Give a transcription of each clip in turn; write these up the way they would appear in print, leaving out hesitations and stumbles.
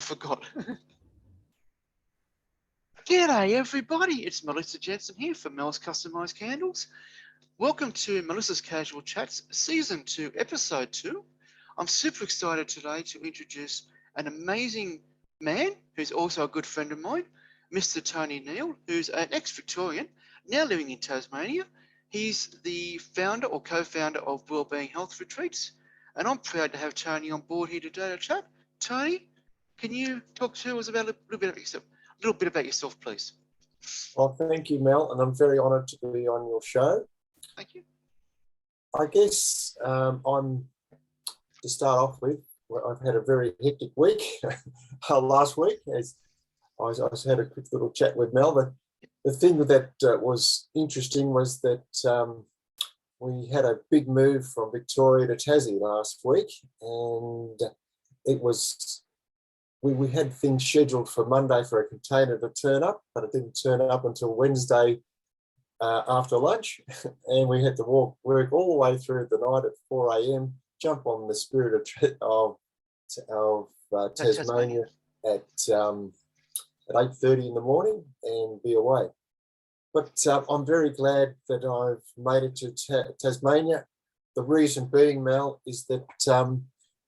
Forgot. G'day everybody, it's Melissa Jensen here for Mel's Customised Candles. Welcome to Melissa's Casual Chats, Season 2, Episode 2. I'm super excited today to introduce an amazing man who's also a good friend of mine, Mr. Tony Neale, who's an ex-Victorian, now living in Tasmania. He's the founder or co-founder of Wellbeing Health Retreats, and I'm proud to have Tony on board here today to chat. Tony, can you talk to us about a little bit about yourself, please? Well, thank you, Mel, and I'm very honoured to be on your show. Thank you. I guess I'm to start off with. I've had a very hectic week last week. As I had a quick little chat with Mel, but the thing that was interesting was that we had a big move from Victoria to Tassie last week, and it was. We had things scheduled for Monday for a container to turn up, but it didn't turn up until Wednesday after lunch. And we had to work all the way through the night at 4 a.m, jump on the Spirit of Tasmania at 8:30 in the morning and be away. But I'm very glad that I've made it to Tasmania. The reason being, Mel, is that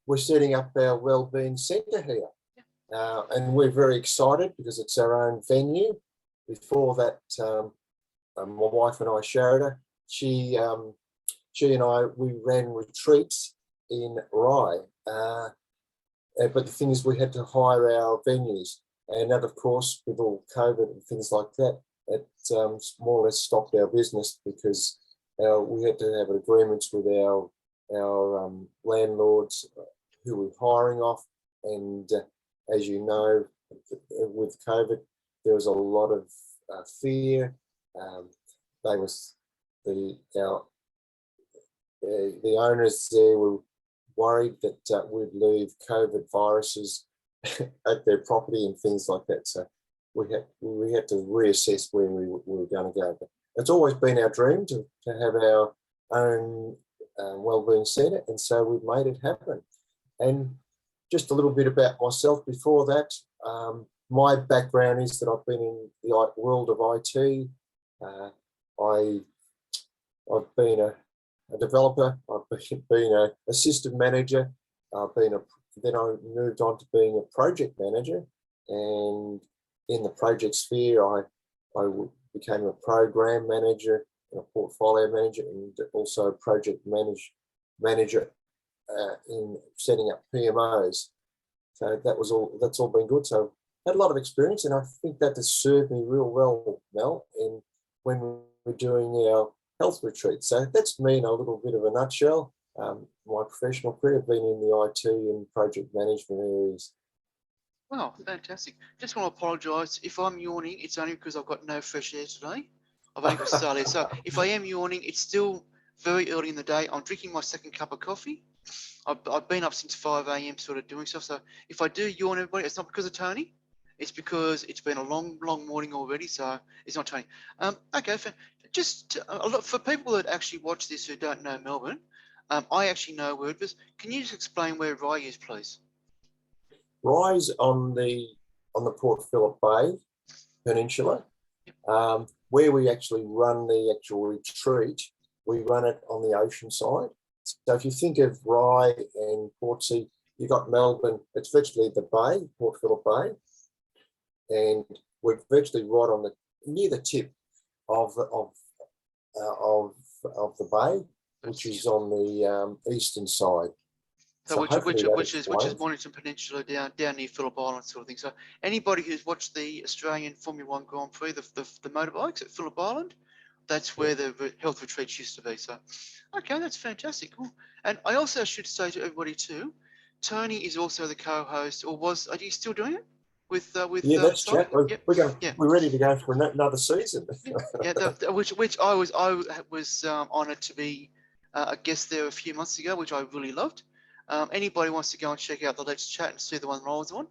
we're setting up our wellbeing centre here. And we're very excited because it's our own venue. Before that, my wife and I, Shareholder, she and I, we ran retreats in Rye. But the thing is, we had to hire our venues. And that, of course, with all COVID and things like that, it more or less stopped our business because we had to have agreements with our landlords who we're hiring off. And as you know, with COVID, there was a lot of fear. The owners there were worried that we'd leave COVID viruses at their property and things like that. So we had to reassess where we were going to go. But it's always been our dream to have our own wellbeing centre, and so we've made it happen. And just a little bit about myself before that. My background is that I've been in the world of IT. I've been a developer. I've been an assistant manager. Then I moved on to being a project manager. And in the project sphere, I became a program manager, and a portfolio manager, and also a project manager in setting up PMOs. So that's all been good. So I had a lot of experience, and I think that has served me real well, Mel, when we're doing our health retreat. So that's me in a little bit of a nutshell. My professional career, I've been in the IT and project management areas. Wow, fantastic. Just want to apologise. If I'm yawning, it's only because I've got no fresh air today. I've only got started. So if I am yawning, it's still very early in the day. I'm drinking my second cup of coffee. I've been up since 5 a.m. sort of doing stuff. So if I do yawn, everybody, it's not because of Tony. It's because it's been a long morning already. So it's not Tony. Okay, just for people that actually watch this who don't know Melbourne, I actually know word, but can you just explain where Rye is, please? Rye's on the Port Phillip Bay Peninsula, where we actually run the actual retreat. We run it on the ocean side. So if you think of Rye and Portsea, you've got Melbourne, it's virtually the bay, Port Phillip Bay, and we're virtually right near the tip of the bay, which is on the eastern side. So which is Mornington Peninsula down near Phillip Island sort of thing. So anybody who's watched the Australian Formula One Grand Prix, the motorbikes at Phillip Island, that's where the health retreats used to be. So, okay, that's fantastic. Cool. And I also should say to everybody too, Tony is also the co-host, or was? Are you still doing it with? Yeah, that's chat. We're ready to go for another season. Which I was honoured to be a guest there a few months ago, which I really loved. Anybody wants to go and check out the Let's Chat and see the one that I was on,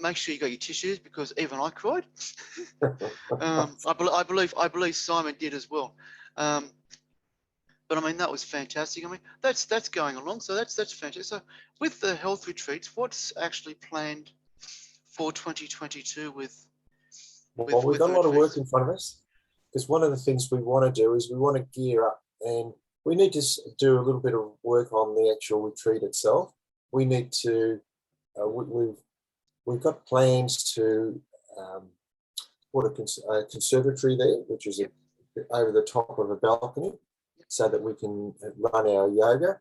make sure you got your tissues because even I cried. I believe Simon did as well. But I mean, that was fantastic. I mean, that's going along. So that's fantastic. So with the health retreats, what's actually planned for 2022 with Well, we've got a lot of work retreats? in front of us, because one of the things we want to do is we want to gear up, and we need to do a little bit of work on the actual retreat itself. We need to, we've got plans to put a conservatory there, which is over the top of a balcony, so that we can run our yoga.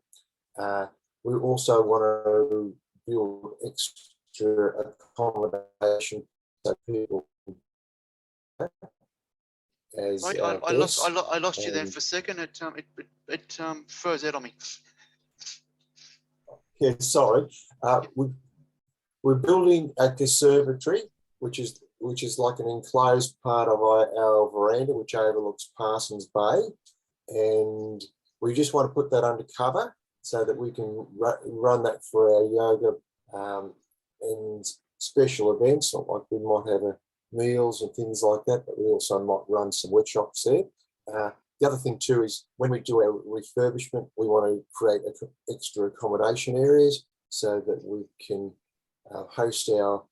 We also want to build extra accommodation so people as I guests. lost you there for a second. It froze out on me. Yeah, sorry. We're building a conservatory, which is like an enclosed part of our veranda, which overlooks Parsons Bay, and we just want to put that under cover so that we can run that for our yoga and special events. Like we might have meals and things like that, but we also might run some workshops there. The other thing too is when we do our refurbishment, we want to create extra accommodation areas so that we can host our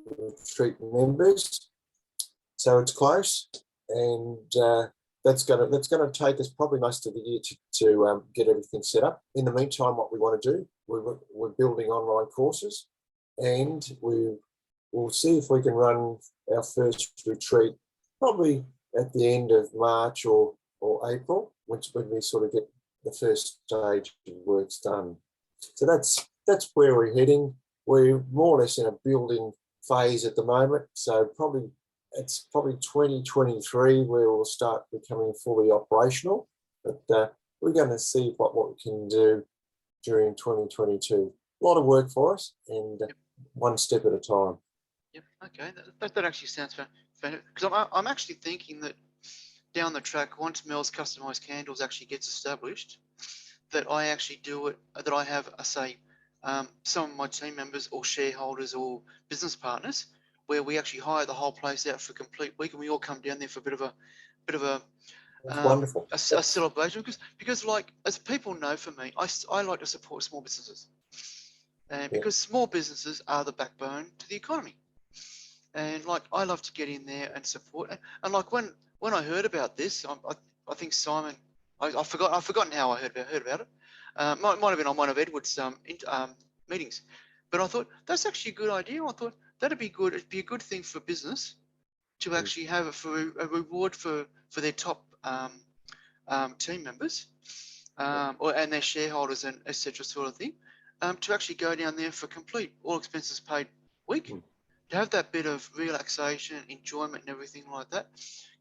retreat members. So it's close, and that's going to take us probably most of the year to get everything set up. In the meantime, what we want to do, we're building online courses, and we'll see if we can run our first retreat probably at the end of March or April, when we sort of get the first stage of works done. So that's where we're heading. We're more or less in a building phase at the moment, so it's probably 2023 where we'll start becoming fully operational. But we're going to see what we can do during 2022. A lot of work for us, and one step at a time. Yep. Okay. That actually sounds fair. Because I'm actually thinking that down the track, once Mel's Customised Candles actually gets established, that I actually do it. That I have, some of my team members or shareholders or business partners, where we actually hire the whole place out for a complete week, and we all come down there for a bit of a Wonderful. A celebration. Because like, as people know, for me, I like to support small businesses, and because small businesses are the backbone to the economy. And like, I love to get in there and support. And like, when I heard about this, I think Simon, I've forgotten how I heard about it. Might have been on one of Edward's meetings, but I thought that's actually a good idea. I thought that'd be good. It'd be a good thing for business to actually have it for a reward for their top team members, and their shareholders and etc. sort of thing, to actually go down there for complete all expenses paid week. To have that bit of relaxation, enjoyment, and everything like that,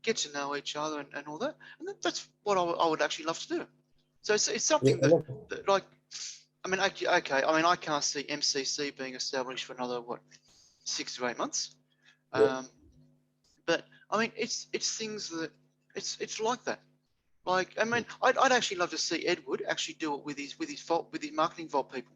get to know each other and all that, and that's what I would actually love to do. So it's something that like, I mean, okay, I mean, I can't see MCC being established for another 6 to 8 months, but I mean, it's things that it's like that. Like, I mean, I'd actually love to see Edward actually do it with his marketing vault people.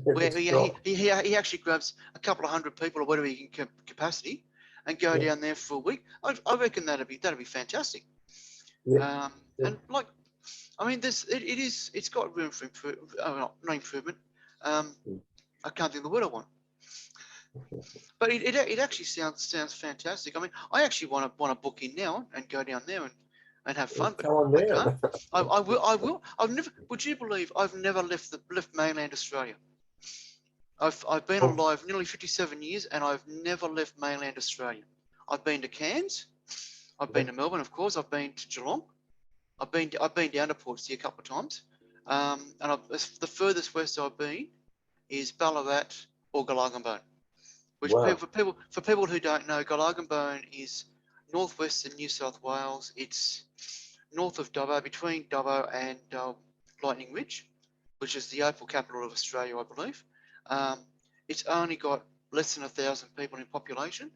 Where he actually grabs a couple of hundred people or whatever he can capacity and go down there for a week. I reckon that'd be fantastic. And like, I mean, it's got room for improvement. Not improvement. I can't think of the word I want. But it actually sounds fantastic. I mean, I actually want to book in now and go down there and have fun. Come on down. I will. I've never. Would you believe I've never left mainland Australia? I've been alive nearly 57 years, and I've never left mainland Australia. I've been to Cairns, I've been to Melbourne, of course. I've been to Geelong. I've been down to Portsea a couple of times, and the furthest west I've been is Ballarat or Golargambone. Which for people who don't know, Golargambone is northwestern New South Wales. It's north of Dubbo, between Dubbo and Lightning Ridge, which is the opal capital of Australia, I believe. It's only got less than 1,000 people in population.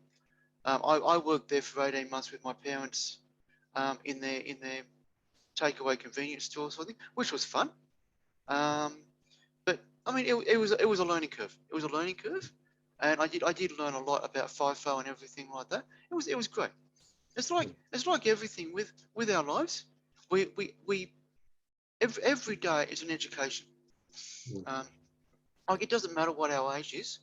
I worked there for 18 months with my parents in their takeaway convenience store sort of thing, which was fun. But I mean, it was a learning curve. It was a learning curve, and I did learn a lot about FIFO and everything like that. It was great. It's like everything with our lives. We every day is an education. Like, it doesn't matter what our age is.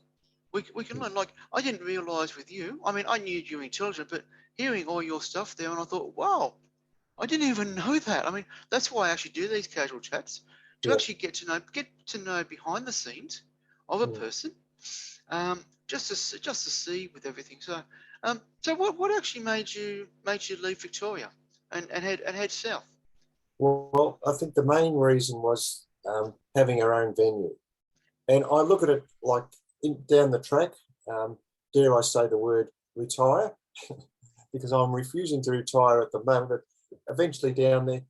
We can learn. Like, I didn't realise with you, I mean, I knew you were intelligent, but hearing all your stuff there, and I thought, wow, I didn't even know that. I mean, that's why I actually do these casual chats, to Yeah. actually get to know behind the scenes of a Mm. person, just to see with everything. So what actually made you leave Victoria and head south? Well, I think the main reason was having our own venue. And I look at it like down the track, dare I say the word retire, because I'm refusing to retire at the moment, but eventually down there,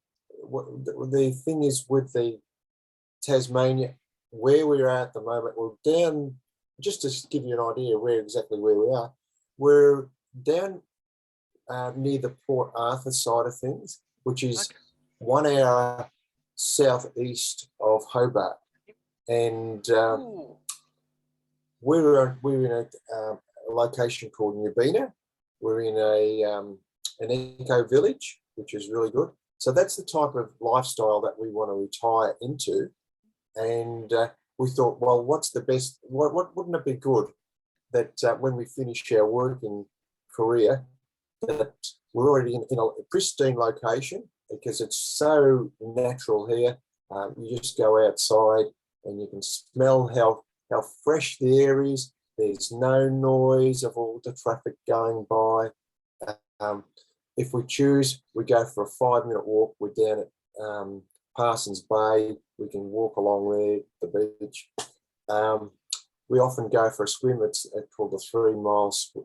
the thing is with the Tasmania, where we're at the moment, we're down, just to give you an idea exactly where we are, we're down near the Port Arthur side of things, which is Okay. 1 hour southeast of Hobart. And Ooh. we're in a location called Nubina. We're in an eco village, which is really good. So that's the type of lifestyle that we want to retire into. And we thought, well, what's the best? What wouldn't it be good that when we finish our working career, that we're already in a pristine location, because it's so natural here. You just go outside and you can smell how fresh the air is. There's no noise of all the traffic going by. If we choose, we go for a 5-minute walk. We're down at Parsons Bay. We can walk along there, the beach. We often go for a swim. It's called the 3 Miles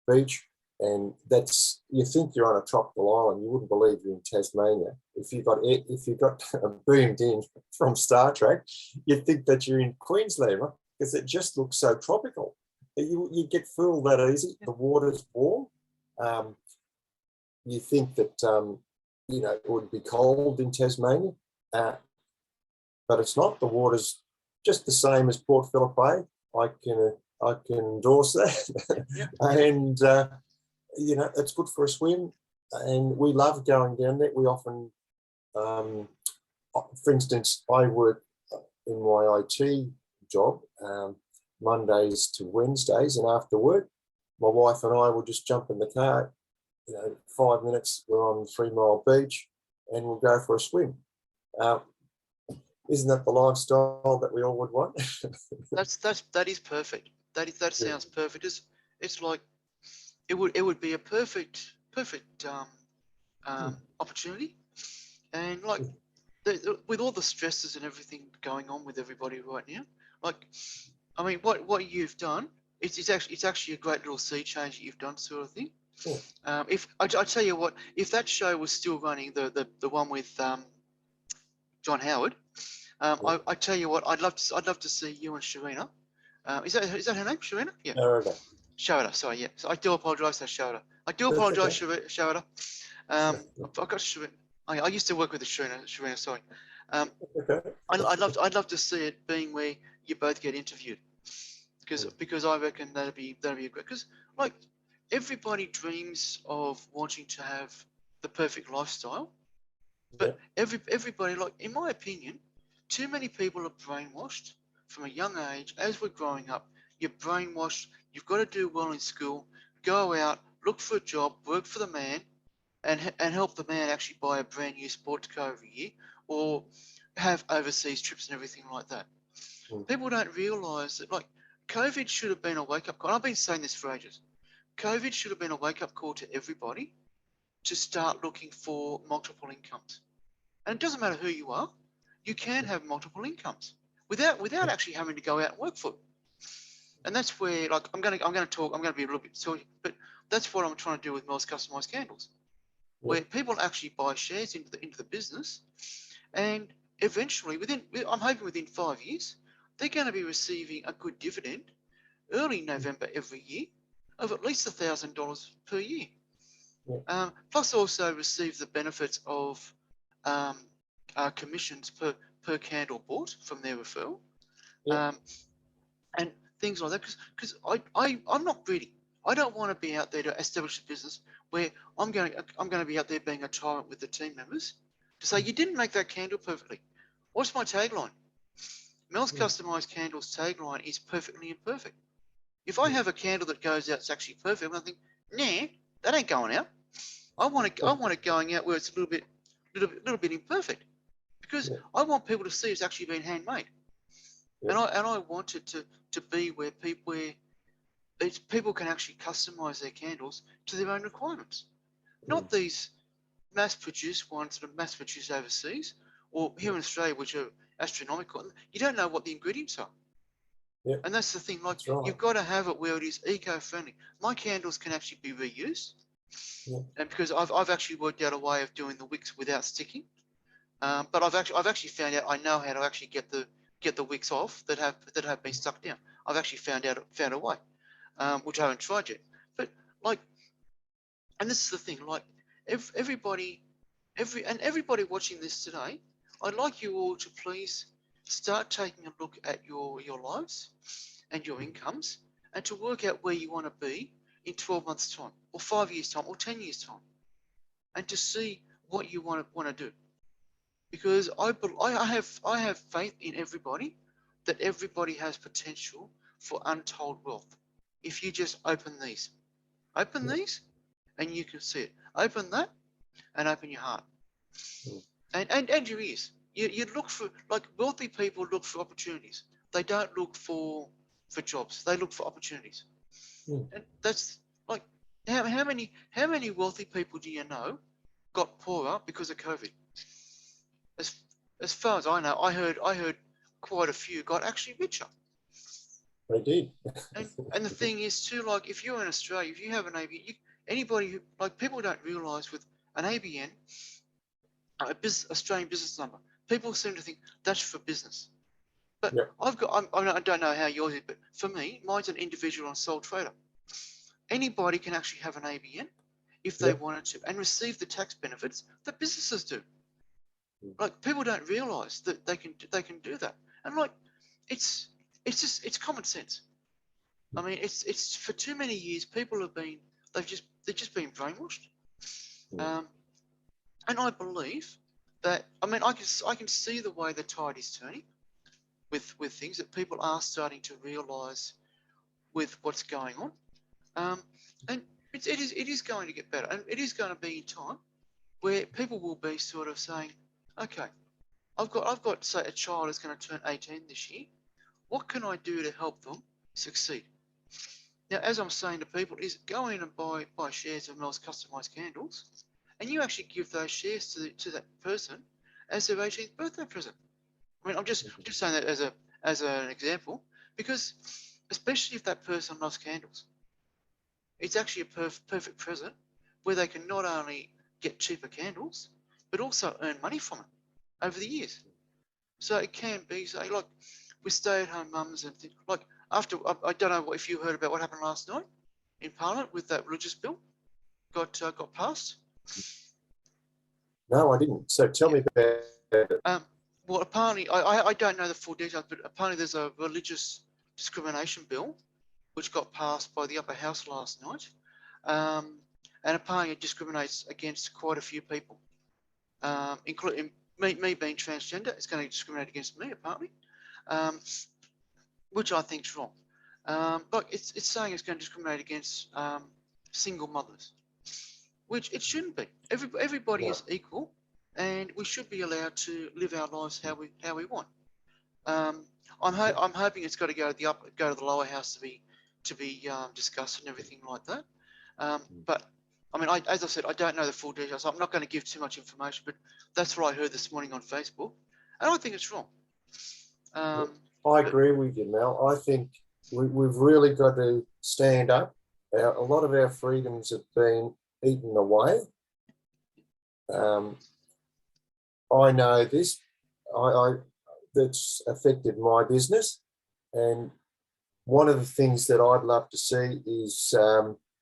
beach. And that's, you think you're on a tropical island. You wouldn't believe you're in Tasmania. If you got boomed in from Star Trek, you'd think that you're in Queensland, right? Because it just looks so tropical. You get fooled that easy. The water's warm. You think that it would be cold in Tasmania, but it's not. The water's just the same as Port Phillip Bay. I can endorse that. Yeah. And it's good for a swim, and we love going down there. We often, for instance, I work in my IT job Mondays to Wednesdays, and after work, my wife and I will just jump in the car. 5 minutes, we're on 3 Mile Beach, and we'll go for a swim. Isn't that the lifestyle that we all would want? That is perfect. That sounds perfect. It's like it would be a perfect opportunity, and like with all the stresses and everything going on with everybody right now, like, I mean, what you've done, it's actually a great little sea change that you've done, sort of thing. Yeah. If I tell you what, if that show was still running, the one with John Howard, I tell you what, I'd love to see you and Sharina. Is that her name, Sharina? Yeah. Okay. Showda, sorry, yeah. So I do apologise to Showda. I do That's apologise, okay. Showda. I've got Sharina. I used to work with Sharina, sorry. Okay. I'd love to see it being where you both get interviewed, because I reckon that'd be a great, because like everybody dreams of wanting to have the perfect lifestyle, but everybody, like, in my opinion, too many people are brainwashed from a young age. As we're growing up, you're brainwashed. You've got to do well in school, go out, look for a job, work for the man, and help the man actually buy a brand new sports car every year, or have overseas trips and everything like that. People don't realise that, like, COVID should have been a wake-up call. I've been saying this for ages. COVID should have been a wake-up call to everybody to start looking for multiple incomes. And it doesn't matter who you are, you can have multiple incomes without actually having to go out and work for it. And that's where, like, I'm going to be a little bit silly, but that's what I'm trying to do with Mel's Customised Candles, where people actually buy shares into the business, and eventually, I'm hoping within 5 years, they're going to be receiving a good dividend early November every year of at least $1,000 per year. Plus also receive the benefits of commissions per candle bought from their referral, and things like that. Because I'm not greedy. I don't want to be out there to establish a business where I'm going to be out there being a tyrant with the team members to say, you didn't make that candle perfectly. What's my tagline? Mel's Customised Candles tagline is perfectly imperfect. If I have a candle that goes out, it's actually perfect. I think, nah, that ain't going out. I want it going out where it's a little bit imperfect, because I want people to see it's actually been handmade, and I want it to be where people can actually customise their candles to their own requirements, not these mass-produced ones that are mass-produced overseas or here in Australia, which are astronomical. You don't know what the ingredients are. Yep. And that's the thing, like right. you've got to have it where it is eco-friendly. My candles can actually be reused. Yeah. And because I've actually worked out a way of doing the wicks without sticking. But I've actually found out I know how to actually get the wicks off that have been stuck down. I've actually found a way, which I haven't tried yet. But like, and this is the thing, like everybody watching this today, I'd like you all to please start taking a look at your lives and your incomes, and to work out where you want to be in 12 months' time, or 5 years' time, or 10 years' time, and to see what you want to do. Because I have faith in everybody, that everybody has potential for untold wealth. If you just open these, and you can see it. Open that, and open your heart, and your ears. You look for, like, wealthy people look for opportunities. They don't look for jobs. They look for opportunities. And that's like, how many wealthy people do you know got poorer because of COVID? As far as I know, I heard quite a few got actually richer. They did. And the thing is too, like, if you're in Australia, if you have an ABN, anybody who, like, people don't realise with an ABN, Australian business number, people seem to think that's for business. But I don't know how yours is, but for me, mine's an individual and sole trader. Anybody can actually have an ABN if they wanted to, and receive the tax benefits that businesses do. Like, people don't realise that they can do that, and like, it's common sense. I mean, it's for too many years people have been, they've just been brainwashed. And I believe that, I mean, I can see the way the tide is turning with things, that people are starting to realise with what's going on, and it is going to get better, and it is going to be in time where people will be sort of saying, okay, I've got say a child is going to turn 18 this year. What can I do to help them succeed? Now, as I'm saying to people, is go in and buy shares of Mel's Customised Candles, and you actually give those shares to that person as their 18th birthday present. I mean, I'm just saying that as an example, because especially if that person loves candles, it's actually a perfect present where they can not only get cheaper candles, but also earn money from it over the years. So it can be, say, like, with stay-at-home mums and things, like, after, I don't know if you heard about what happened last night in Parliament with that religious bill got passed. No, I didn't. So tell me about it. Well, apparently, I don't know the full details, but apparently there's a religious discrimination bill which got passed by the upper house last night, and apparently it discriminates against quite a few people, including me being transgender. It's going to discriminate against me, apparently, which I think is wrong. But it's saying it's going to discriminate against single mothers, which it shouldn't be. Everybody is equal, and we should be allowed to live our lives how we want. I'm hoping it's got to go to the lower house to be discussed and everything like that. But I mean, as I said, I don't know the full details. So I'm not going to give too much information, but that's what I heard this morning on Facebook, and I think it's wrong. I agree with you, Mel. I think we've really got to stand up. A lot of our freedoms have been eaten away. I know this. That's affected my business, and one of the things that I'd love to see is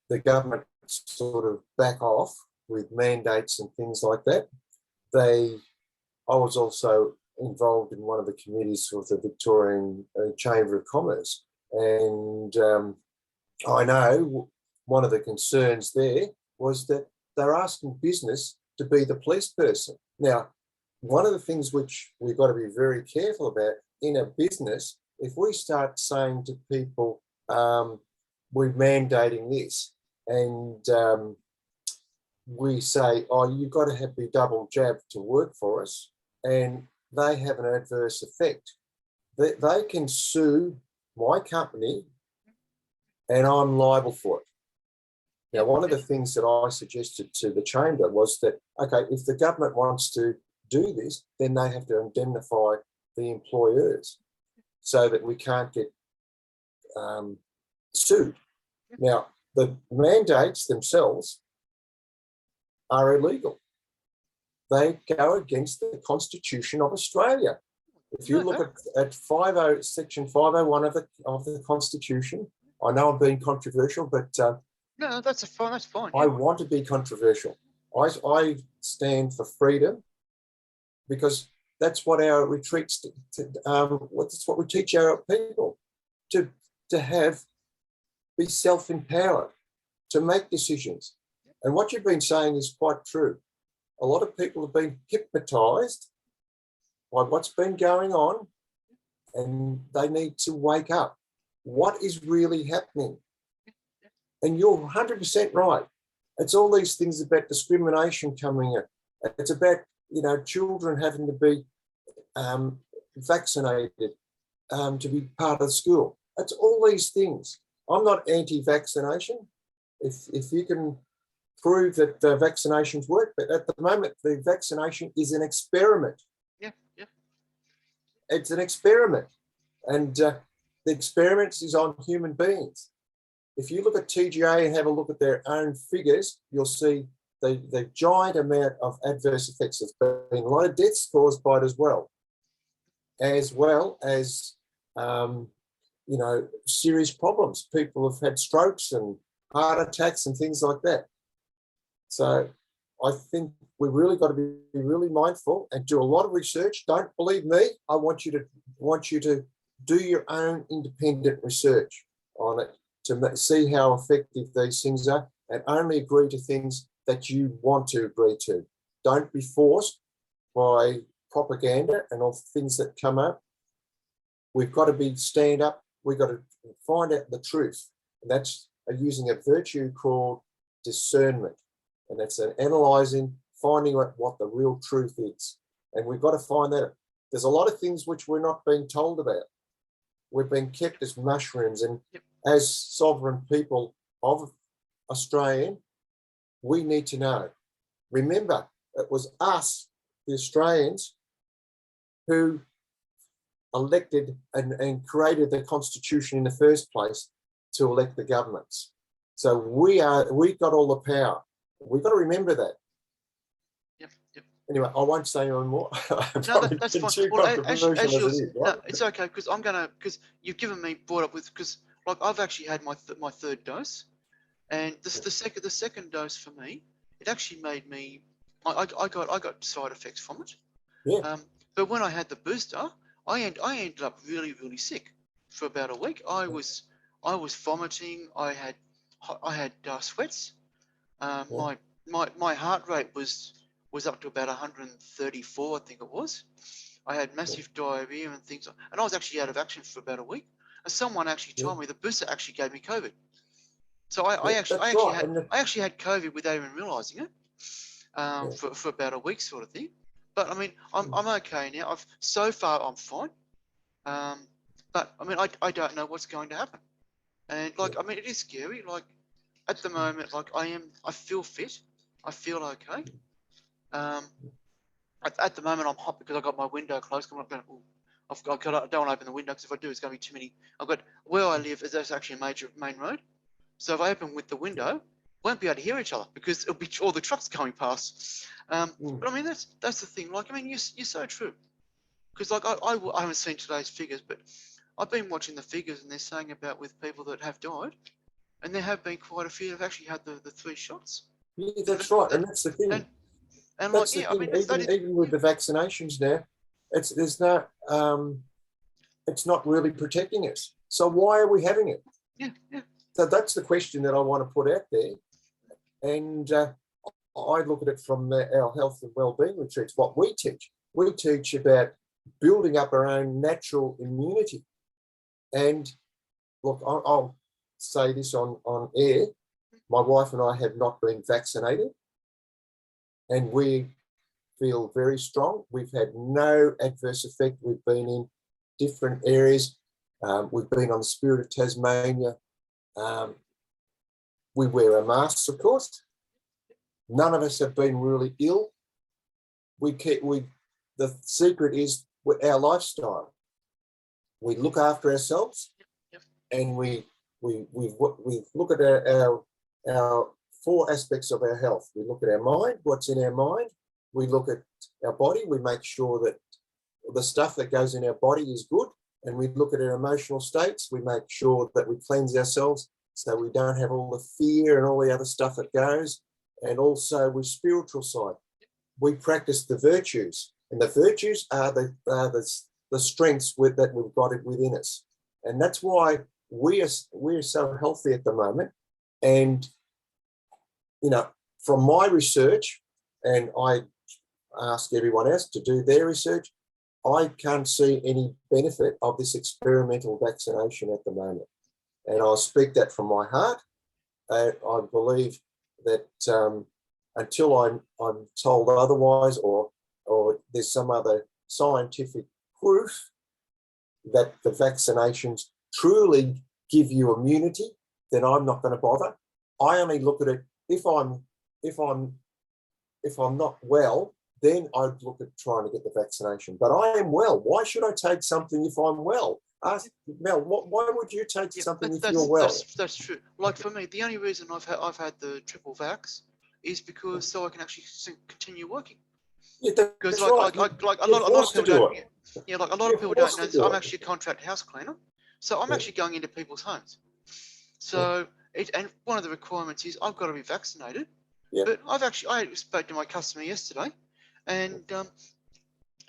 the government sort of back off with mandates and things like that. I was also involved in one of the committees with the Victorian Chamber of Commerce, and I know one of the concerns there was that they're asking business to be the police person. Now, one of the things which we've got to be very careful about, in a business, if we start saying to people, we're mandating this, and we say, oh, you've got to be double jabbed to work for us, and they have an adverse effect, they can sue my company and I'm liable for it. Now, one of the things that I suggested to the chamber was that, okay, if the government wants to do this, then they have to indemnify the employers so that we can't get sued. Now, the mandates themselves are illegal. They go against the Constitution of Australia. If you look at Section 501 of the Constitution, I know I'm being controversial, but no, that's fine. That's fine. I want to be controversial. I stand for freedom because that's what our retreats. That's what we teach our people to be self-empowered, to make decisions. And what you've been saying is quite true. A lot of people have been hypnotised by what's been going on, and they need to wake up. What is really happening? And you're 100% right. It's all these things about discrimination coming in. It's about, children having to be vaccinated to be part of school. It's all these things. I'm not anti-vaccination. If you can prove that the vaccinations work, but at the moment, the vaccination is an experiment. Yeah. It's an experiment. And the experiment is on human beings. If you look at TGA and have a look at their own figures, you'll see the giant amount of adverse effects. There's been a lot of deaths caused by it as well as serious problems. People have had strokes and heart attacks and things like that. So I think we've really got to be really mindful and do a lot of research. Don't believe me. I want you to do your own independent research on it to see how effective these things are, and only agree to things that you want to agree to. Don't be forced by propaganda and all the things that come up. We've got to stand up. We've got to find out the truth. And that's using a virtue called discernment. And that's an analysing, finding out what the real truth is. And we've got to find that. There's a lot of things which we're not being told about. We've been kept as mushrooms, and as sovereign people of Australia, we need to know. Remember, it was us, the Australians, who elected and created the Constitution in the first place to elect the governments. So we got all the power. We've got to remember that. Yep. Anyway, I won't say any more. No, that's fine. Well, right? it's okay, because you've given me brought up with, because like I've actually had my third dose, and the second dose for me, it actually made me, I got side effects from it. Yeah. But when I had the booster, I ended up really, really sick for about a week. I was vomiting. I had sweats. My heart rate was up to about 134, I think it was. I had massive diarrhea and things, and I was actually out of action for about a week. And someone actually told me the booster actually gave me COVID. So I actually had COVID without even realising it, for about a week sort of thing. But I mean, I'm okay now. So far I'm fine. But I mean, I don't know what's going to happen. And I mean, it is scary. Like at the moment, I feel fit. I feel okay. At the moment, I'm hot because I got my window closed. I don't want to open the window, because if I do, it's going to be too many. Where I live, there's actually a major main road. So if I open with the window, won't be able to hear each other because it'll be all the trucks going past. But I mean, that's the thing. You're so true. Because I haven't seen today's figures, but I've been watching the figures, and they're saying about with people that have died, and there have been quite a few that have actually had the 3 shots. Yeah, that's right, and that's the thing. And that's the thing. Even with the vaccinations now, it's not really protecting us. So why are we having it? Yeah. So that's the question that I want to put out there, and I look at it from our health and wellbeing retreats. What we teach about building up our own natural immunity. And look, I'll say this on air. My wife and I have not been vaccinated, and we feel very strong. We've had no adverse effect. We've been in different areas. We've been on the Spirit of Tasmania. We wear our masks, of course. None of us have been really ill. The secret is with our lifestyle. We look after ourselves, and we look at our 4 aspects of our health. We look at our mind, what's in our mind. We look at our body. We make sure that the stuff that goes in our body is good. And we look at our emotional states. We make sure that we cleanse ourselves so we don't have all the fear and all the other stuff that goes. And also with spiritual side, we practice the virtues. And the virtues are the strengths that we've got within us. And that's why we're so healthy at the moment. And, from my research, and I ask everyone else to do their research, I can't see any benefit of this experimental vaccination at the moment. And I'll speak that from my heart. I believe that until I'm told otherwise, or there's some other scientific proof that the vaccinations truly give you immunity, then I'm not going to bother. I only look at it if I'm not well, then I'd look at trying to get the vaccination. But I am well. Why should I take something if I'm well? Ask Mel, why would you take something if you're well? That's true. Like for me, the only reason I've had the triple vax is because so I can actually continue working. Yeah, because like a lot of people don't. Yeah, like a lot of people don't know. So I'm actually a contract house cleaner, so I'm actually going into people's homes. So and one of the requirements is I've got to be vaccinated. Yeah. But I spoke to my customer yesterday, and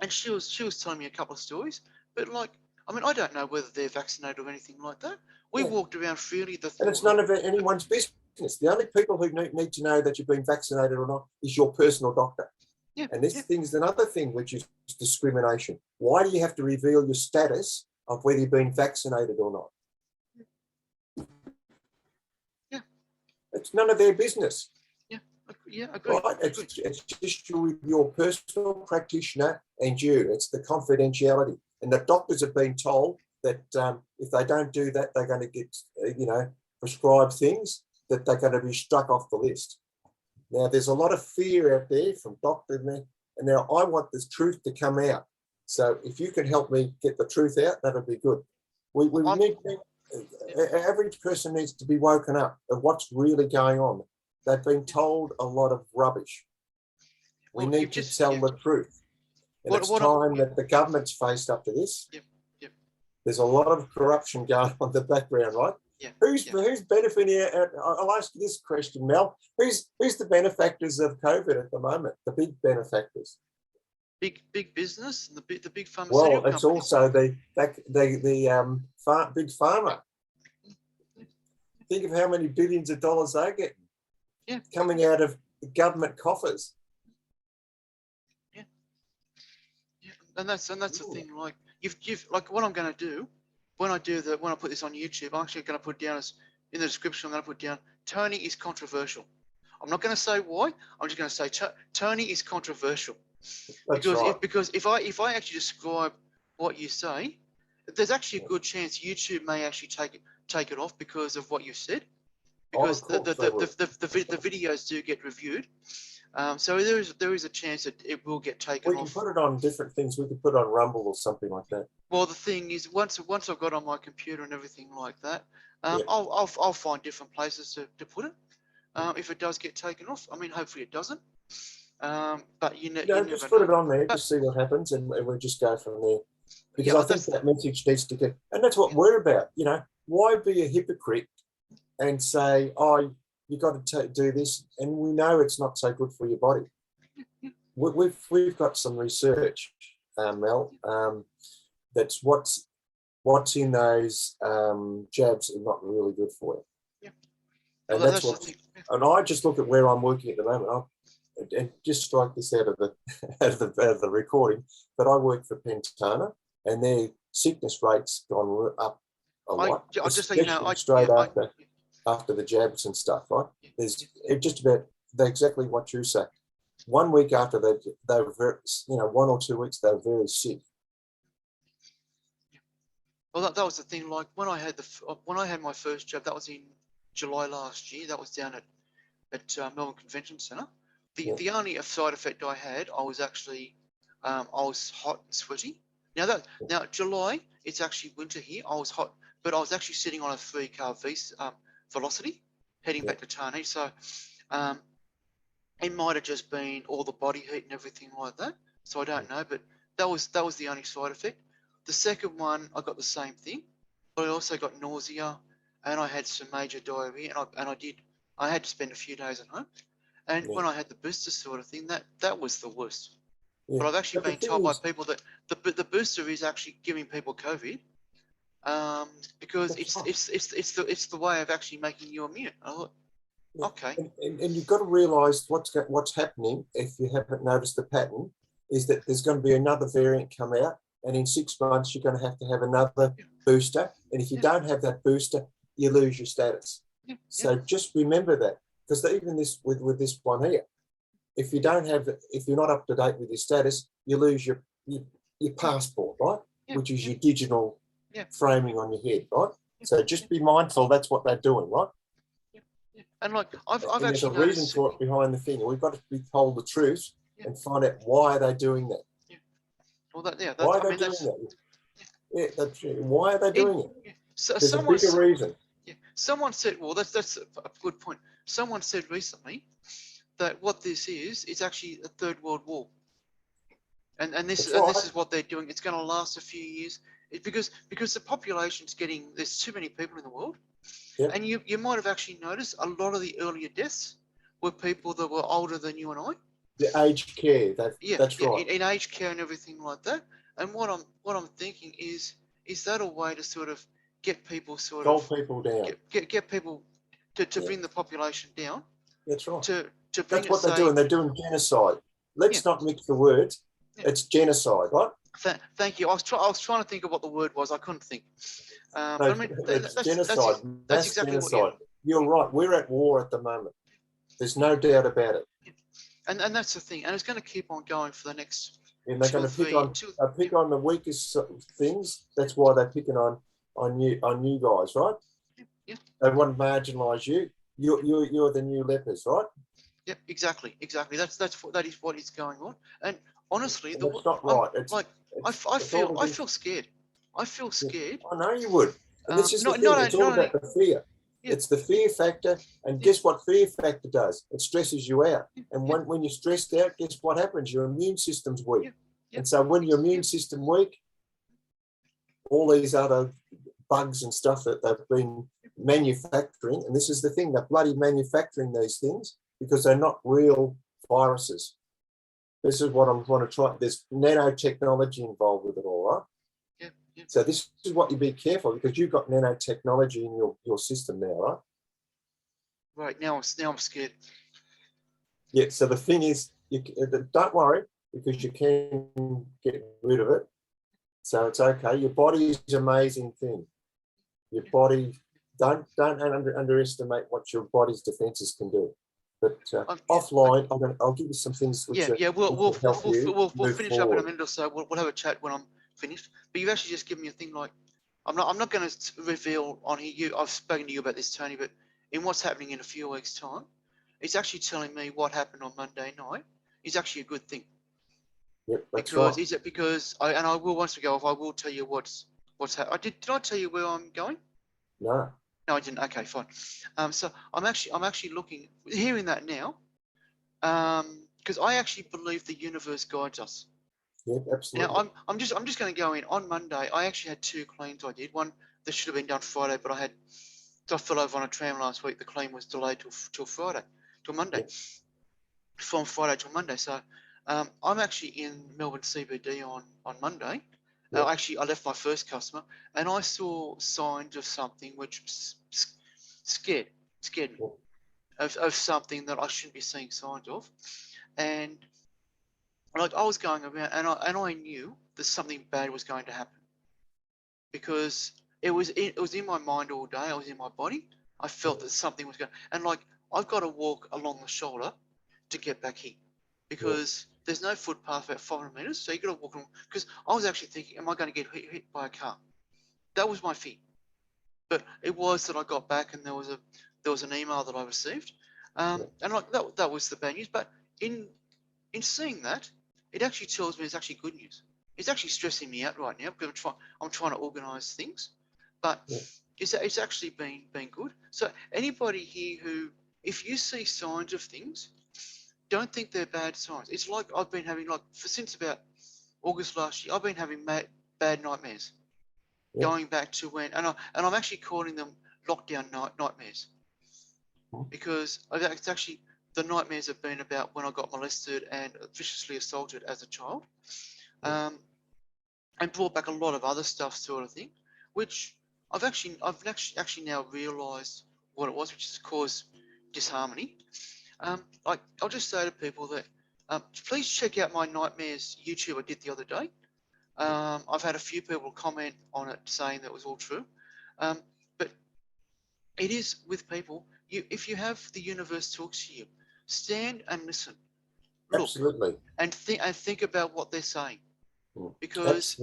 she was telling me a couple of stories. But I don't know whether they're vaccinated or anything like that. We walked around freely. And it's none of anyone's business. The only people who need to know that you've been vaccinated or not is your personal doctor. Yeah. And this thing is another thing, which is discrimination. Why do you have to reveal your status of whether you've been vaccinated or not? Yeah. It's none of their business. Yeah, agreed. Right? It's just your personal practitioner and you. It's the confidentiality. And the doctors have been told that if they don't do that, they're going to get, prescribed things that they're going to be struck off the list. Now, there's a lot of fear out there from doctors, and now I want this truth to come out. So if you can help me get the truth out, that'll be good. Average person needs to be woken up of what's really going on. They've been told a lot of rubbish. We need to tell the truth. And it's time that the government's faced up to this. There's a lot of corruption going on in the background, right? Who's benefiting? I'll ask you this question, Mel. Who's the benefactors of COVID at the moment? The big benefactors. Big business, the big pharmaceutical. Well, it's also the big pharma. Think of how many billions of dollars they're getting. Coming out of the government coffers. And that's the thing. Like you've like what I'm going to do when I put this on YouTube, I'm actually going to put down as in the description. I'm going to put down Tony is controversial. I'm not going to say why. I'm just going to say Tony is controversial. Because if I actually describe what you say, there's actually a good chance YouTube may actually take it off because of what you said. Because the videos do get reviewed, so there is a chance that it will get taken off. We can put it on different things. We could put it on Rumble or something like that. Well, the thing is, once I've got on my computer and everything like that, I'll find different places to put it. If it does get taken off, hopefully it doesn't. But you just put it on there, just see what happens, and we'll just go from there. Because I think that message needs to get, and that's what we're about. Why be a hypocrite and say, oh, you've got to do this, and we know it's not so good for your body. We've got some research, Mel, that's what's in those jabs are not really good for you. And and I just look at where I'm working at the moment. and just strike this out of the out of the recording, but I work for Pentana, and their sickness rate's gone up a lot, I'll just say, straight after the jabs and stuff, right? There's just about exactly what you say. 1 week after they were very, 1 or 2 weeks, they were very sick. Well, that was the thing. Like when I had my first jab, that was in July last year. That was down at Melbourne Convention Centre. The only side effect I had, I was actually I was hot and sweaty. Now July, it's actually winter here. I was hot, but I was actually sitting on a 3-car velocity heading back to Tarney. So it might have just been all the body heat and everything like that. So I don't know, but that was the only side effect. The second one, I got the same thing, but I also got nausea, and I had some major diarrhea, and I had to spend a few days at home. And when I had the booster sort of thing, that was the worst. Yeah. But I've actually been told by people that the booster is actually giving people COVID, because it's the way of actually making you immune. I thought, okay. And you've got to realise what's happening, if you haven't noticed the pattern, is that there's going to be another variant come out, and in 6 months you're going to have another booster, and if you don't have that booster, you lose your status. So just remember that, because even this with this one here, if you're not up to date with your status, you lose your passport, right? Which is your digital framing on your head, right? So just be mindful. That's what they're doing, right? And like I've and there's actually a reason for it behind the thing. We've got to be told the truth and find out why they're doing that. Well, why are they doing that? Yeah, that's why are they doing it? So there's a bigger reason. Yeah, someone said, well, that's a good point. Someone said recently that what this is actually a third world war, and this is what they're doing. It's going to last a few years. Because the population's there's too many people in the world. Yep. And you might have actually noticed a lot of the earlier deaths were people that were older than you and I. The aged care, that's right. In aged care and everything like that. And what I'm thinking is that a way to sort of get people people down, get people to bring the population down? That's right. To bring that's what they're doing. They're doing genocide. Let's not mix the words. It's genocide, right? Thank you. I was trying to think of what the word was. I couldn't think. But I mean, it's genocide. That's exactly genocide. You're right. We're at war at the moment. There's no doubt about it. And that's the thing. And it's going to keep on going for the next. And they're going to pick on the weakest things. That's why they're picking on you guys, right? Yeah. They want to marginalise you. You're the new lepers, right? Yep, exactly. That is what is going on. And honestly, that's not right. I feel scared. I feel scared. I know you would. And this is the thing. It's all about the fear. Yeah. It's the fear factor. And guess what fear factor does? It stresses you out. And when you're stressed out, guess what happens? Your immune system's weak. And so when your immune system weak, all these other bugs and stuff that they've been manufacturing, and this is the thing, they're bloody manufacturing these things because they're not real viruses. This is what I'm going to try. There's nanotechnology involved with it all, right? Yeah. So this is what you be careful, because you've got nanotechnology in your system now, right? Right, now I'm scared. Yeah, so the thing is, don't worry, because you can get rid of it. So it's okay. Your body is an amazing thing. Your body, don't underestimate what your body's defenses can do. But offline, I'll give you some things. Which we'll finish up in a minute or so. We'll have a chat when I'm finished. But you've actually just given me a thing like, I'm not going to reveal on here. I've spoken to you about this, Tony, but in what's happening in a few weeks' time, it's actually telling me what happened on Monday night is actually a good thing. Yep, that's because right. Is it because I will, once we go off, I will tell you what's happening. Did I tell you where I'm going? No. No, I didn't. Okay, fine. So I'm actually looking, hearing that now, because I actually believe the universe guides us. Yeah, absolutely. Now I'm just going to go in on Monday. I actually had 2 cleans I did. One that should have been done Friday, but I fell over on a tram last week. The clean was delayed till Monday, Yeah. From Friday till Monday. So I'm actually in Melbourne CBD on Monday. Yeah. Actually, I left my first customer, and I saw signs of something which scared me, of something that I shouldn't be seeing signs of. and like I was going around, and I knew that something bad was going to happen because it was in my mind all day. I was in my body. I felt that something was going, and like I've got to walk along the shoulder to get back here because there's no footpath about 500 meters, so you got to walk along. Because I was actually thinking, am I going to get hit by a car? That was my fear. But it was that I got back and there was an email that I received, and like that was the bad news. But in seeing that, it actually tells me it's actually good news. It's actually stressing me out right now because I'm trying to organise things, but it's actually been good. So anybody here who, if you see signs of things, don't think they're bad signs. It's like I've been having since about August last year, I've been having bad nightmares. Going back to when, and I'm actually calling them lockdown nightmares because it's actually the nightmares have been about when I got molested and viciously assaulted as a child, and brought back a lot of other stuff sort of thing, which I've actually now realised what it was, which has caused disharmony. Like I'll just say to people that please check out my nightmares YouTube I did the other day. I've had a few people comment on it saying that was all true, but it is with people. If you have the universe talks to you, stand and listen, look, Absolutely. and think about what they're saying, because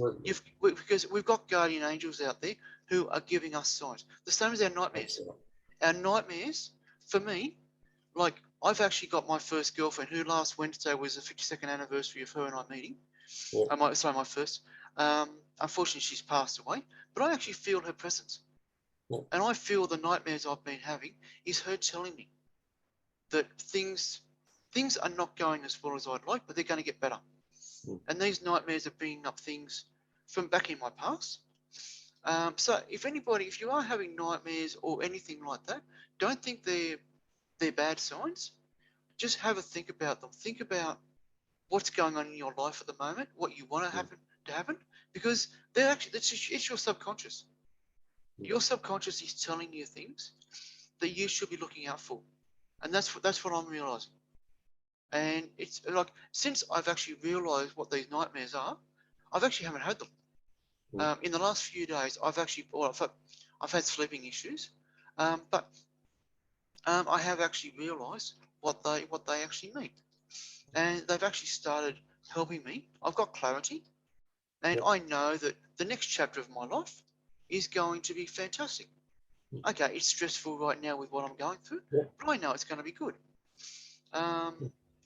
we've got guardian angels out there who are giving us signs. The same as our nightmares. Our nightmares, for me, like I've actually got my first girlfriend who last Wednesday was the 52nd anniversary of her and I meeting. My first. Unfortunately, she's passed away, but I actually feel her presence. And I feel the nightmares I've been having is her telling me that things are not going as well as I'd like, but they're going to get better. And these nightmares are bringing up things from back in my past. So if you are having nightmares or anything like that, don't think they're bad signs. Just have a think about them. Think about what's going on in your life at the moment, what you want to happen, because it's your subconscious. Your subconscious is telling you things that you should be looking out for, and that's what I'm realizing. And it's like since I've actually realized what these nightmares are, I've actually haven't had them. In the last few days, I've had sleeping issues, but I have actually realized what they actually mean. And they've actually started helping me. I've got clarity, and I know that the next chapter of my life is going to be fantastic. Okay, it's stressful right now with what I'm going through, but I know it's going to be good.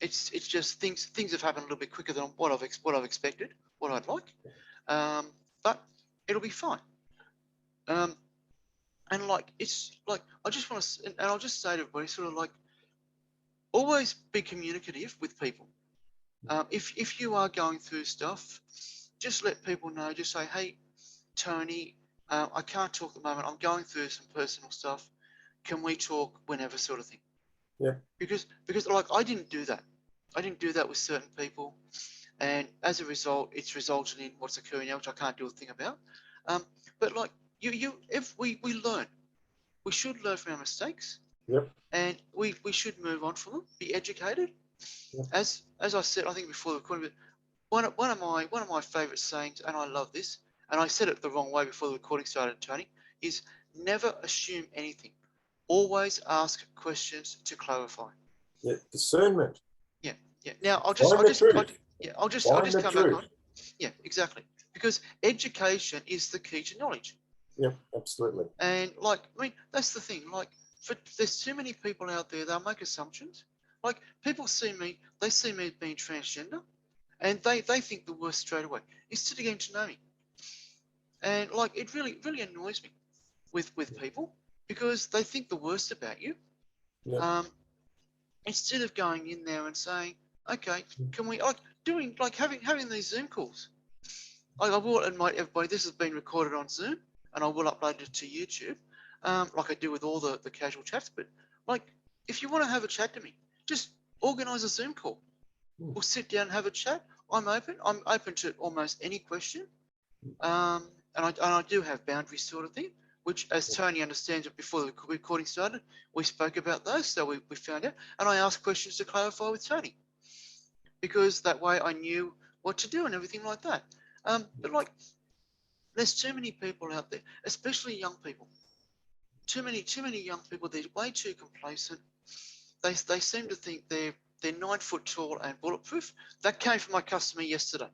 It's just things have happened a little bit quicker than what I've expected, what I'd like, but it'll be fine. And like it's like I just want to, and I'll just say to everybody, sort of like, always be communicative with people. If you are going through stuff, just let people know. Just say, hey, Tony, I can't talk at the moment. I'm going through some personal stuff. Can we talk whenever, sort of thing? Yeah. Because like I didn't do that. I didn't do that with certain people, and as a result, it's resulted in what's occurring now, which I can't do a thing about. But like if we learn, we should learn from our mistakes. Yep. And we should move on from them. Be educated. Yep. As I said, I think before the recording, one of my favourite sayings, and I love this, and I said it the wrong way before the recording started, Tony, is never assume anything. Always ask questions to clarify. Yeah, discernment. Yeah. Now I'll just come back on. Yeah, exactly. Because education is the key to knowledge. Yeah, absolutely. And like, I mean, that's the thing. Like, there's too many people out there. They'll make assumptions. Like, people see me as being transgender, and they think the worst straight away instead of getting to know me. And like, it really annoys me with people because they think the worst about you. Yeah. Instead of going in there and saying, okay, can we having these Zoom calls? I will admit, everybody, this has been recorded on Zoom, and I will upload it to YouTube, like I do with all the casual chats. But like, if you want to have a chat to me, just organise a Zoom call. We'll sit down and have a chat. I'm open to almost any question, and I do have boundaries, sort of thing. Which, as Tony understands it, before the recording started, we spoke about those, so we found out, and I asked questions to clarify with Tony. because that way I knew what to do and everything like that. But like, there's too many people out there, especially young people. Too many young people. They're way too complacent. They seem to think they're 9 foot tall and bulletproof. That came from my customer yesterday,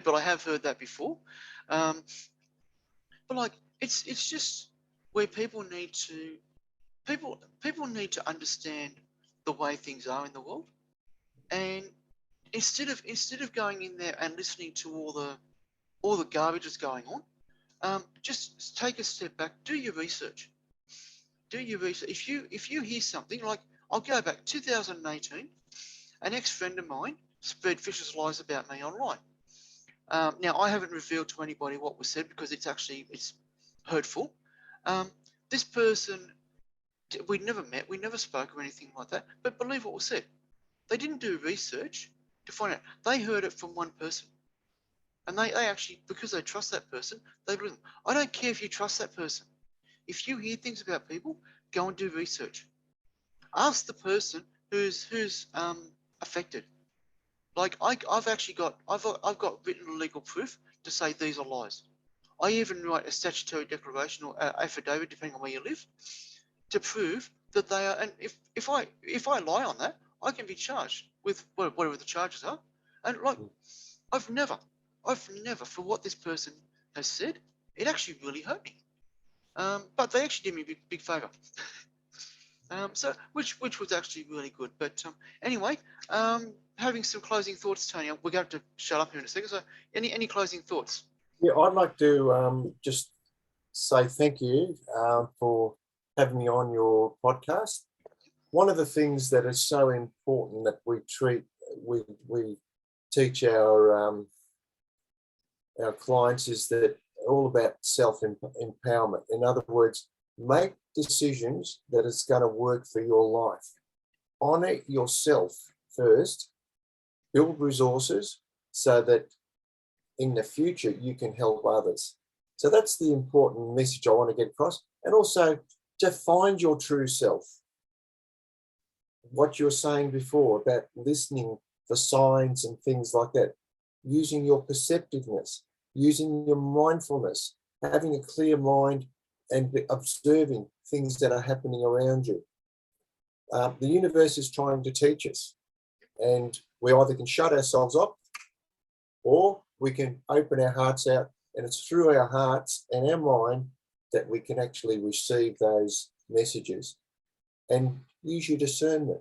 but I have heard that before. But like, it's just where people need to understand the way things are in the world, and instead of going in there and listening to all the garbage that's going on, just take a step back, do your research. If you hear something like, I'll go back 2018, an ex-friend of mine spread vicious lies about me online. Now, I haven't revealed to anybody what was said because it's hurtful. This person, we'd never met, we never spoke or anything like that, but believe what was said. They didn't do research to find out. They heard it from one person. And they actually, because they trust that person, they believe them. I don't care if you trust that person. If you hear things about people, go and do research. Ask the person who's affected. Like I've got written legal proof to say these are lies. I even write a statutory declaration or affidavit, depending on where you live, to prove that they are. And if I lie on that, I can be charged with whatever the charges are. And like, I've never, for what this person has said, it actually really hurt me. But they actually did me a big favour. So which was actually really good. But anyway, having some closing thoughts, Tony. We're going to shut up here in a second. So any closing thoughts? Yeah, I'd like to just say thank you for having me on your podcast. One of the things that is so important that we teach our clients is that all about self-empowerment. In other words, make decisions that is going to work for your life. Honour yourself first, build resources so that in the future you can help others. So that's the important message I want to get across. And also to find your true self. What you were saying before about listening for signs and things like that, using your perceptiveness, using your mindfulness, having a clear mind and observing things that are happening around you. The universe is trying to teach us, and we either can shut ourselves up or we can open our hearts out, and it's through our hearts and our mind that we can actually receive those messages. And use your discernment.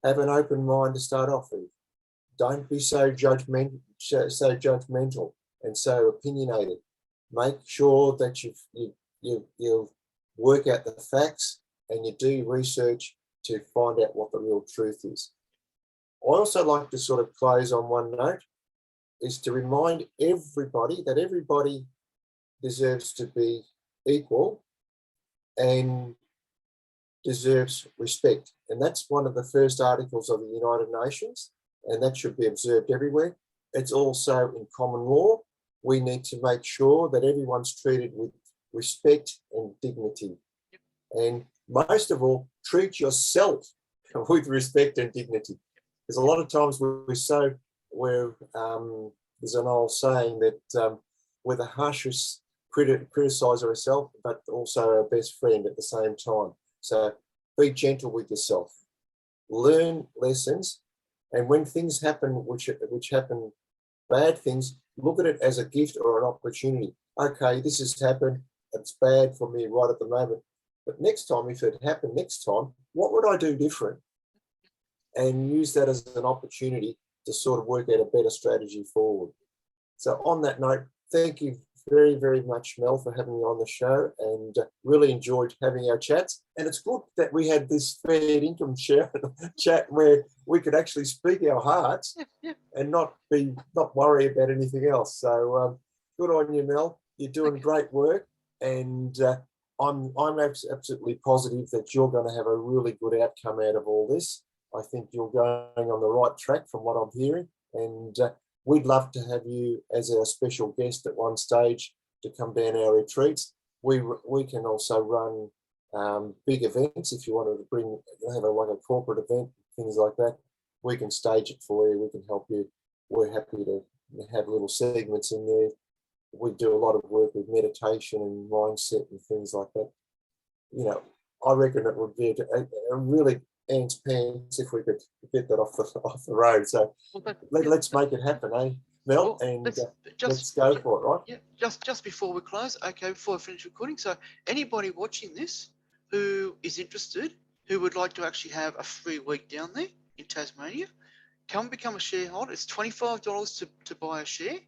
Have an open mind to start off with. Don't be so judgmental and so opinionated. Make sure that you work out the facts and you do research to find out what the real truth is. I also like to sort of close on one note, is to remind everybody that everybody deserves to be equal and deserves respect. And that's one of the first articles of the United Nations, and that should be observed everywhere. It's also in common law. We need to make sure that everyone's treated with respect and dignity. And most of all, treat yourself with respect and dignity. Because a lot of times there's an old saying that we're the harshest criticizer ourselves, but also our best friend at the same time. So be gentle with yourself. Learn lessons, and when things happen, which happen, bad things, look at it as a gift or an opportunity. Okay, this has happened. It's bad for me right at the moment. But next time, if it happened next time, what would I do different? And use that as an opportunity to sort of work out a better strategy forward. So on that note, thank you very, very much, Mel, for having me on the show, and really enjoyed having our chats. And it's good that we had this fair income chat where we could actually speak our hearts and not worry about anything else. So good on you, Mel. You're doing great work, and I'm absolutely positive that you're going to have a really good outcome out of all this. I think you're going on the right track from what I'm hearing, and we'd love to have you as our special guest at one stage to come down our retreats. We can also run big events if you wanted to have like a corporate event, things like that. we can stage it for you. We can help you. We're happy to have little segments in there. We do a lot of work with meditation and mindset and things like that. You know, I reckon it would be a really ants pants if we could get that off the road. So let's make it happen, eh, Mel? Well, and let's go for it, right? Yeah, just before we close, okay, before I finish recording. So anybody watching this who is interested, who would like to actually have a free week down there in Tasmania, come become a shareholder. It's $25 to buy a share,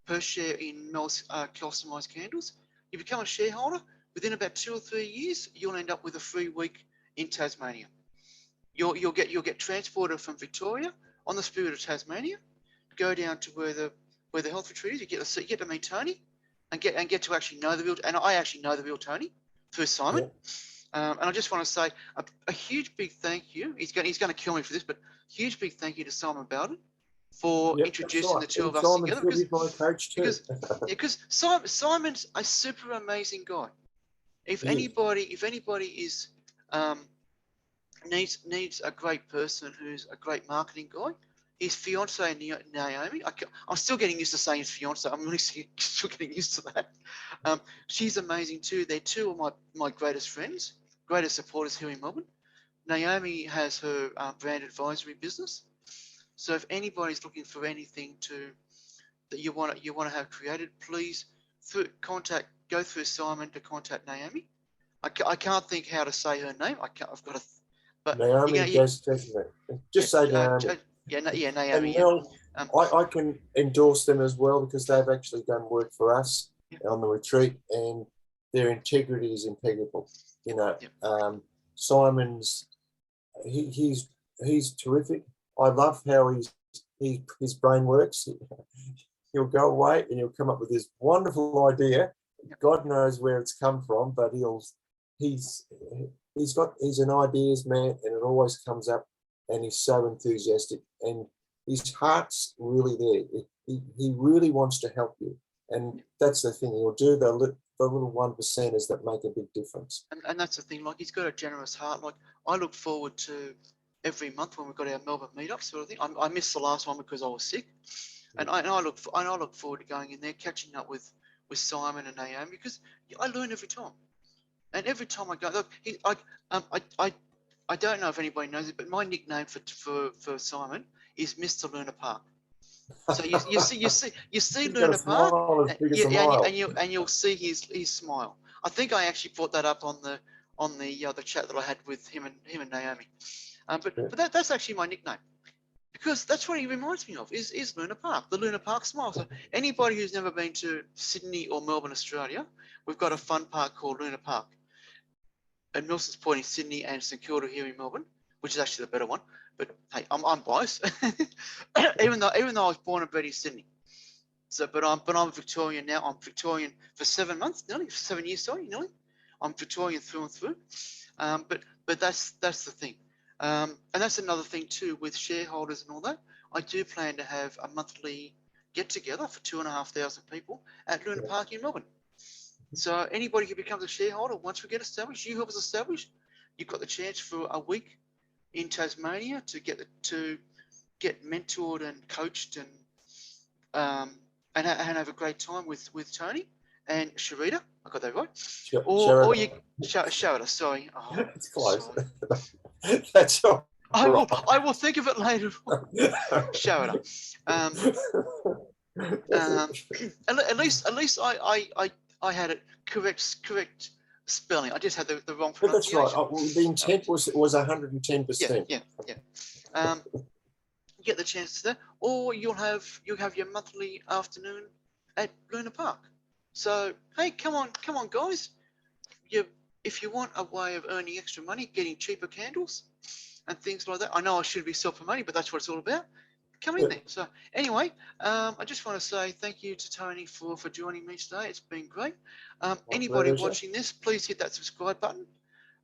per share in Mel's Customised Candles. You become a shareholder, within about 2 or 3 years, you'll end up with a free week in Tasmania. You'll get transported from Victoria on the Spirit of Tasmania, go down to where the health retreat is. You get to meet Tony, and get to actually know the real. And I actually know the real Tony through Simon. Yeah. And I just want to say a huge big thank you. He's going to kill me for this, but huge big thank you to Simon Bowden for introducing the two of us together. Because Simon's a super amazing guy. If anybody is needs a great person who's a great marketing guy, his fiance Naomi. I'm still getting used to saying his fiance. I'm really still getting used to that. She's amazing too. They're two of my greatest friends, greatest supporters here in Melbourne. Naomi has her brand advisory business. So if anybody's looking for anything that you want to have created, please go through Simon to contact Naomi. I can't think how to say her name. I've got to. But Naomi, just say Naomi. Naomi. And Mel, I can endorse them as well because they've actually done work for us on the retreat, and their integrity is impeccable. You know, Simon's he's terrific. I love how his brain works. He'll go away and he'll come up with this wonderful idea. God knows where it's come from, but he's an ideas man, and it always comes up, and he's so enthusiastic, and his heart's really there. He really wants to help you, and that's the thing. He'll do the little 1%ers that make a big difference. And that's the thing. Like, he's got a generous heart. Like, I look forward to every month when we've got our Melbourne meetup sort of thing. I missed the last one because I was sick, and I look forward to going in there, catching up with Simon and Naomi, because I learn every time. And every time I go, look, I don't know if anybody knows it, but my nickname for Simon is Mr. Luna Park. So you see Luna Park, and you'll see his smile. I think I actually brought that up on the chat that I had with him and Naomi. But that's actually my nickname, because that's what he reminds me of is Luna Park, the Luna Park smile. So anybody who's never been to Sydney or Melbourne, Australia, we've got a fun park called Luna Park. And Milson's Point in Sydney and St Kilda here in Melbourne, which is actually the better one. But hey, I'm biased, even though I was born and bred in Sydney. So, but I'm Victorian now. I'm Victorian for 7 months, nearly 7 years. Sorry, nearly. I'm Victorian through and through. But that's the thing, and that's another thing too with shareholders and all that. I do plan to have a monthly get together for 2,500 people at Luna Park in Melbourne. So anybody who becomes a shareholder, once we get established, you help us establish, you've got the chance for a week in Tasmania to get mentored and coached and have a great time with Tony and Sharita. I got that right. Or you Sharita. Sorry. Oh, it's close. Sorry. That's all. I will think of it later. Sharita. At least I had it correct spelling. I just had the wrong pronunciation. That's right. The intent was 110%. Yeah. Get the chance to that, or you'll have your monthly afternoon at Luna Park. So hey, come on, guys. If you want a way of earning extra money, getting cheaper candles and things like that. I know I should be self-promoting, but that's what it's all about. Come in there. So anyway, I just want to say thank you to Tony for joining me today. It's been great. Anybody watching this, please hit that subscribe button.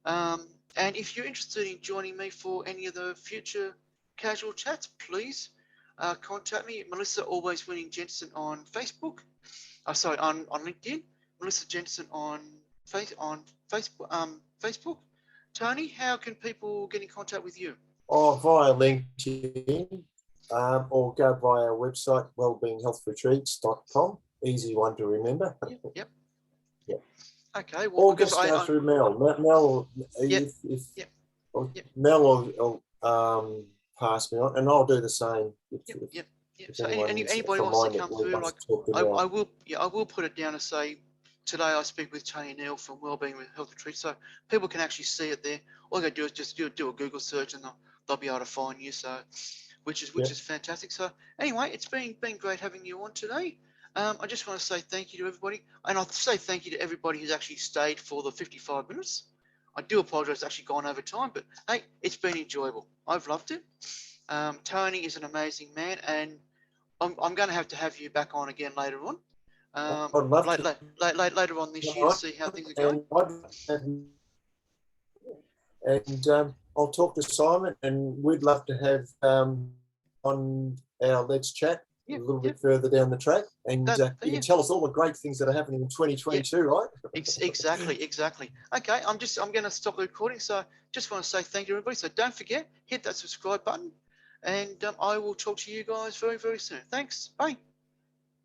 And if you're interested in joining me for any of the future casual chats, please contact me. Melissa Always Winning Jensen on Facebook. On LinkedIn. Melissa Jensen on Facebook. Tony, how can people get in contact with you? or via LinkedIn, or go via our website, wellbeinghealthretreats.com. Easy one to remember. Yep. Yep. Okay. Well, Or just go through Mel. Mel, Mel will pass me on, and I'll do the same. Yep. So anybody wants to come through, like I will put it down and say, today I speak with Tony Neale from Wellbeing with Health Retreats, so people can actually see it there. All they do is just do a Google search, and they'll be able to find you. So, which is fantastic. So anyway, it's been great having you on today. I just want to say thank you to everybody, and I'll say thank you to everybody who's actually stayed for the 55 minutes. I do apologise, it's actually gone over time, but hey, it's been enjoyable. I've loved it. Tony is an amazing man, and I'm going to have you back on again later on. I'd love later on this year to see how things are going. And I'll talk to Simon, and we'd love to have on our Let's Chat a little bit further down the track, and you can tell us all the great things that are happening in 2022, right? Exactly. Okay, I'm going to stop the recording. So just want to say thank you, everybody. So don't forget, hit that subscribe button, and I will talk to you guys very, very soon. Thanks. Bye.